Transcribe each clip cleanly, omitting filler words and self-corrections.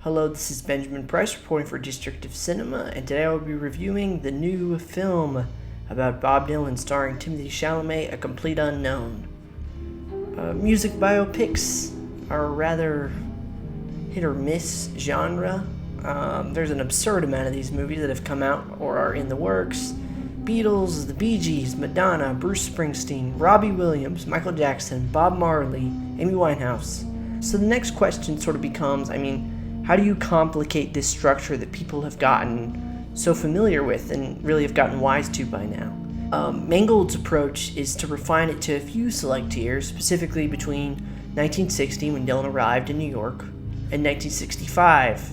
Hello, this is Benjamin Price reporting for District of Cinema, and today I will be reviewing the new film about Bob Dylan starring Timothée Chalamet, A Complete Unknown. Music biopics are a rather hit or miss genre. There's an absurd amount of these movies that have come out or are in the works. Beatles, the Bee Gees, Madonna, Bruce Springsteen, Robbie Williams, Michael Jackson, Bob Marley, Amy Winehouse. So the next question sort of becomes, how do you complicate this structure that people have gotten so familiar with and really have gotten wise to by now? Mangold's approach is to refine it to a few select years, specifically between 1960, when Dylan arrived in New York, and 1965.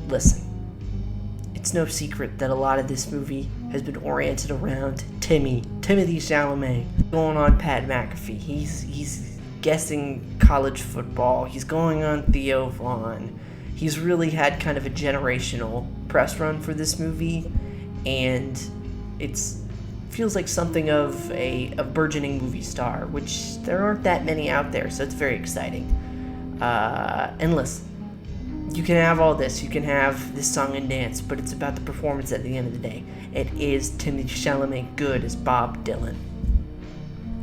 Listen, it's no secret that a lot of this movie has been oriented around Timothée Chalamet, going on Pat McAfee. He's guessing college football. He's going on Theo Vaughn. He's really had kind of a generational press run for this movie, and it feels like something of a burgeoning movie star, which there aren't that many out there, so it's very exciting. And listen, you can have all this, you can have this song and dance, but it's about the performance at the end of the day. It is Timothée Chalamet good as Bob Dylan?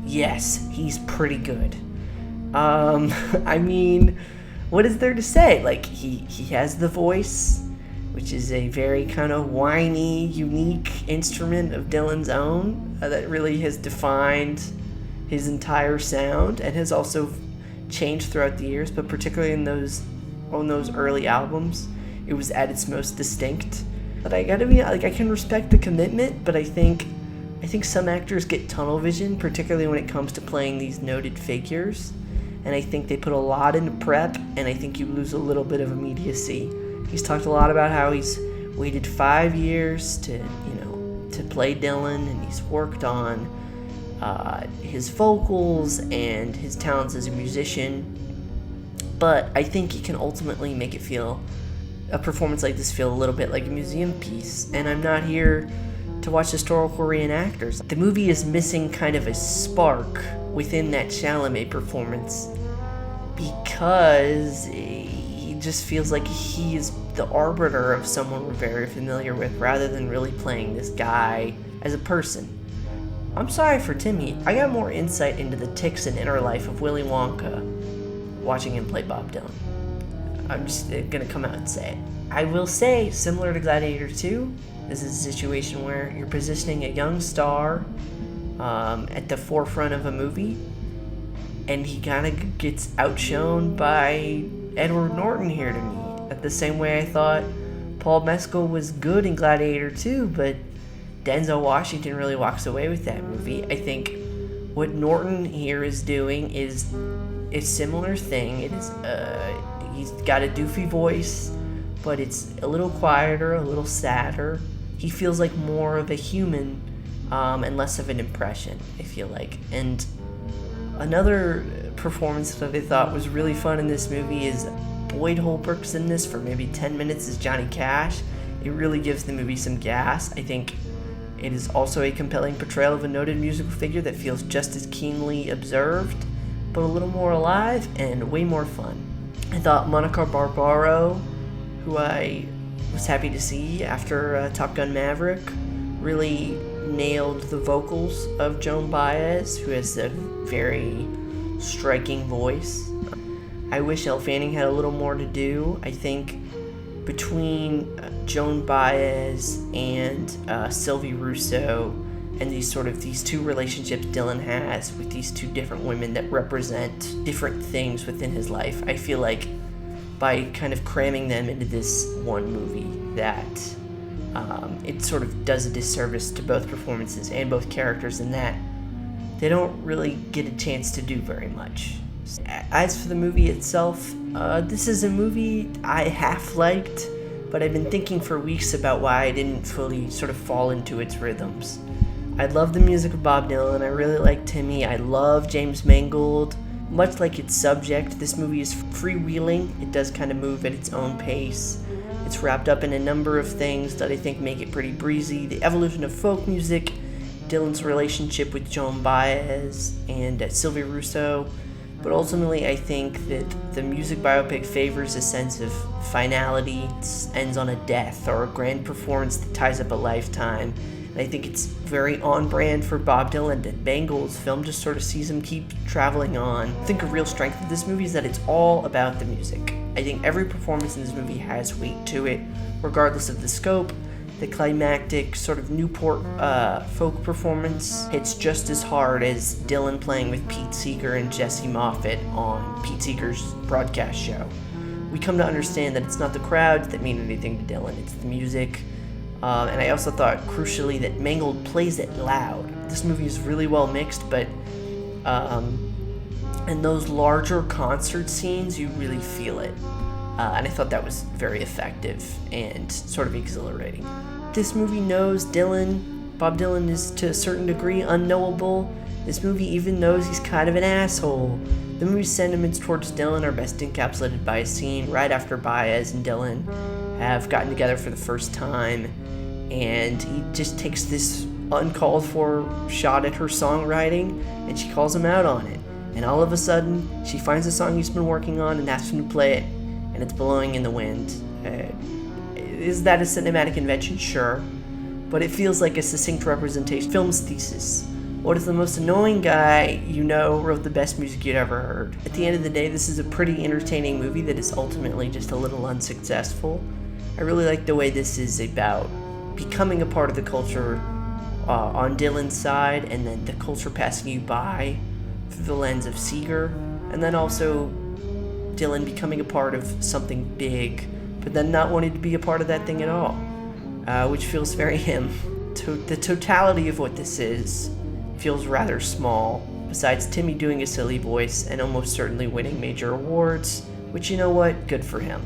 Yes, he's pretty good. What is there to say? He has the voice, which is a very kind of whiny, unique instrument of Dylan's own that really has defined his entire sound and has also changed throughout the years, but particularly on those early albums, it was at its most distinct. But I gotta be I can respect the commitment, but I think some actors get tunnel vision, particularly when it comes to playing these noted figures. And I think they put a lot into prep, and I think you lose a little bit of immediacy. He's talked a lot about how he's waited 5 years to play Dylan, and he's worked on his vocals and his talents as a musician. But I think he can ultimately make a performance like this feel a little bit like a museum piece. And I'm not here to watch historical reenactors. The movie is missing kind of a spark within that Chalamet performance, because he just feels like he is the arbiter of someone we're very familiar with, rather than really playing this guy as a person. I'm sorry for Timmy. I got more insight into the tics and inner life of Willy Wonka watching him play Bob Dylan. I'm just gonna come out and say it. I will say, similar to Gladiator 2, this is a situation where you're positioning a young star at the forefront of a movie, and he kind of gets outshone by Edward Norton here to me. At the same way I thought Paul Mescal was good in Gladiator 2, but Denzel Washington really walks away with that movie. I think what Norton here is doing is a similar thing. It is he's got a doofy voice, but it's a little quieter, a little sadder. He feels like more of a human and less of an impression, I feel like. And another performance that I thought was really fun in this movie is Boyd Holbrook's in this for maybe 10 minutes as Johnny Cash. It really gives the movie some gas. I think it is also a compelling portrayal of a noted musical figure that feels just as keenly observed, but a little more alive and way more fun. I thought Monica Barbaro, who I was happy to see after Top Gun Maverick, really nailed the vocals of Joan Baez, who has a very striking voice. I wish Elle Fanning had a little more to do. I think between Joan Baez and Sylvie Russo, and these two relationships Dylan has with these two different women that represent different things within his life, I feel like by kind of cramming them into this one movie, that it sort of does a disservice to both performances and both characters, in that they don't really get a chance to do very much. As for the movie itself, this is a movie I half liked, but I've been thinking for weeks about why I didn't fully sort of fall into its rhythms. I love the music of Bob Dylan. I really like Timmy. I love James Mangold. Much like its subject, this movie is freewheeling. It does kind of move at its own pace. It's wrapped up in a number of things that I think make it pretty breezy. The evolution of folk music, Dylan's relationship with Joan Baez and Sylvie Russo, But ultimately, I think that the music biopic favors a sense of finality. It ends on a death or a grand performance that ties up a lifetime. And I think it's very on brand for Bob Dylan, that Mangold's film just sort of sees him keep traveling on. I think a real strength of this movie is that it's all about the music. I think every performance in this movie has weight to it, regardless of the scope. The climactic sort of Newport folk performance hits just as hard as Dylan playing with Pete Seeger and Jesse Moffat on Pete Seeger's broadcast show. We come to understand that it's not the crowds that mean anything to Dylan, it's the music. And I also thought, crucially, that Mangold plays it loud. This movie is really well mixed, but in those larger concert scenes, you really feel it. And I thought that was very effective and sort of exhilarating. This movie knows Dylan. Bob Dylan is to a certain degree unknowable. This movie even knows he's kind of an asshole. The movie's sentiments towards Dylan are best encapsulated by a scene right after Baez and Dylan have gotten together for the first time, and he just takes this uncalled for shot at her songwriting, and she calls him out on it. And all of a sudden, she finds the song he's been working on and asks him to play it, and it's blowing in the wind. Is that a cinematic invention? Sure. But it feels like a succinct representation of film's thesis. What if the most annoying guy you know wrote the best music you'd ever heard? At the end of the day, this is a pretty entertaining movie that is ultimately just a little unsuccessful. I really like the way this is about becoming a part of the culture on Dylan's side, and then the culture passing you by through the lens of Seeger, and then also Dylan becoming a part of something big, but then not wanting to be a part of that thing at all, which feels very him. The totality of what this is feels rather small, besides Timmy doing a silly voice and almost certainly winning major awards, which, you know what, good for him.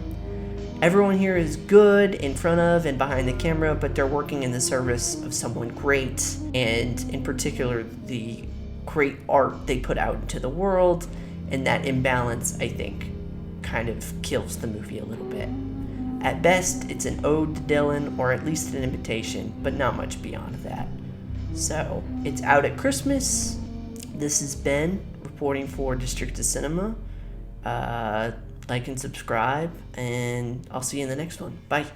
Everyone here is good in front of and behind the camera, but they're working in the service of someone great, and in particular, the great art they put out into the world, and that imbalance, I think, kind of kills the movie a little bit. At best, it's an ode to Dylan, or at least an invitation, but not much beyond that. So, it's out at Christmas. This is Ben, reporting for District of Cinema. Like and subscribe, and I'll see you in the next one. Bye.